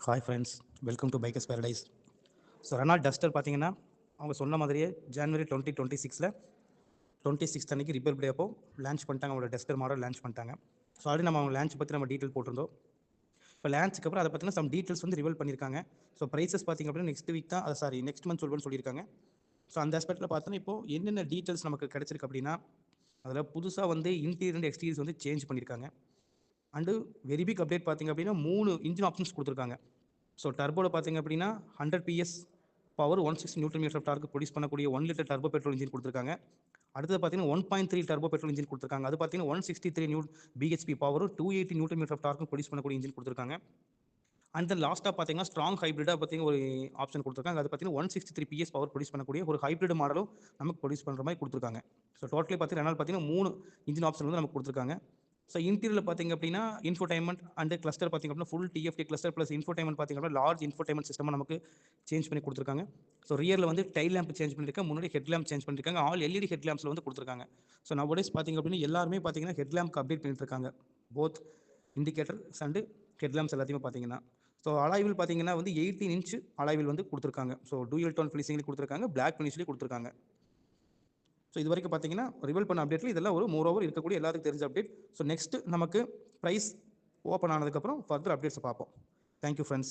Hi friends, welcome to bikers paradise. So Renault Duster பார்த்தீங்கன்னா அவங்க சொன்ன மாதிரியே ஜனவரி 2026 அன்றைக்கி ரிப்பப்ளிக் டே அப்போ லான்ச் பண்ணிட்டாங்க. அவங்களோட டஸ்டர் மாடல் லான்ச் பண்ணிட்டாங்க. ஸோ ஆல்ரெடி நம்ம அவங்க லான்ச் பற்றி நம்ம டீட்டெயில் போட்டிருந்தோம். இப்போ லான்ச்சுக்கு அப்புறம் அதை பற்றின சம் டீட்டெயில்ஸ் வந்து ரிவீல் பண்ணியிருக்காங்க. ஸோ ப்ரைஸஸ் பார்த்திங்க அப்படின்னா நெக்ஸ்ட் மந்த் சொல்லுவேன்னு சொல்லியிருக்காங்க. ஸோ அந்த ஆஸ்பெக்ட்டில் பார்த்தோன்னா இப்போ என்னென்ன டீட்டெயில்ஸ் நமக்கு கிடச்சிருக்கு அப்படின்னா, அதில் புதுசாக வந்து இன்டீரியர் அண்ட் எக்ஸ்டீரியர்ஸ் வந்து சேஞ்ச் பண்ணியிருக்காங்க. அண்டு வெரி பிக் அப்டேட் பார்த்திங்க அப்படின்னா 3 இன்ஜின் ஆப்ஷன்ஸ் கொடுத்துருக்காங்க. ஸோ டர்போவில் பார்த்தீங்க அப்படின்னா 100 PS power 160 newton metre of torque produce பண்ணக்கூடிய 1 லிட்டர் டர்போ பெட்ரோல் இன்ஜின் கொடுத்துருக்காங்க. அடுத்தது பார்த்தீங்கன்னா 1.3 டர்போ பெட்ரோல் இன்ஜின் கொடுத்துருக்காங்க. அது பார்த்தீங்கன்னா 163 BHP power 280 newton metre of torque produce பண்ணக்கூடிய இன்ஜின் கொடுத்துருக்காங்க. அண்ட் தென் லாஸ்ட்டாக பார்த்தீங்கன்னா ஸ்ட்ராங் ஹைப்ரிடாக பார்த்தீங்கன்னா ஒரு ஆப்ஷன் கொடுத்துருக்காங்க. அது பார்த்தீங்கன்னா 163 PS பவர் ப்ரொடியூஸ் பண்ணக்கூடிய ஒரு ஹைப்ரிட் மாடலும் நமக்கு ப்ரொடியூஸ் பண்ணுற மாதிரி கொடுத்துருக்காங்க. ஸோ டோட்டலி பார்த்தீங்கன்னா 3 இன்ஜின் ஆப்ஷன் வந்து நமக்கு கொடுத்துருக்காங்க. ஸோ இன்டீரியரில் பார்த்தீங்க அப்படின்னா இன்ஃபோடைன்மெண்ட் அண்ட் கிளஸ்டர் பார்த்தீங்க அப்படின்னா full TFT cluster plus infotainment பார்த்தீங்க அப்படின்னா லார்ஜ் இன்ஃபோடைன்மெண்ட் சிஸ்டம் நமக்கு சேஞ்ச் பண்ணி கொடுத்துருக்காங்க. ஸோ ரியரில் வந்து டைல் லேம்ப் சேஞ்ச் பண்ணியிருக்காங்க, முன்னாடி ஹெட் லேம்ப் சேஞ்ச் பண்ணியிருக்காங்க, ஆல் எல்இடி ஹெட் லேம்ப்ஸில் வந்து கொடுத்துருக்காங்க. ஸோ நவடேஸ் பார்த்தீங்க அப்படின்னா எல்லாருமே பார்த்தீங்கன்னா ஹெட் லேம்ப்க்கு அப்டேட் பண்ணிட்டு இருக்காங்க. Both indicators and head lamps எல்லாத்தையுமே பார்த்தீங்கன்னா. ஸோ அலாய்வில் பார்த்தீங்கன்னா வந்து 18 இன்ச் அலாய்வில் வந்து கொடுத்துருக்காங்க. ஸோ டூயல் டோன் ஃபினிஷிங்லேயும் கொடுத்துருக்காங்க, பிளாக் ஃபினிஷ்லேயும் கொடுத்துருக்காங்க. ஸோ இது வரைக்கும் பார்த்தீங்கன்னா ரிவீல் பண்ண அப்டேட்டில் இதெல்லாம் ஒரு மோரோவர் இருக்கக்கூடிய எல்லாத்துக்கும் தெரிஞ்ச அப்டேட். ஸோ நெக்ஸ்ட் நமக்கு ப்ரைஸ் ஓப்பன் ஆனதுக்கப்புறம் ஃபர்தர் அப்டேட்ஸை பார்ப்போம். Thank you friends.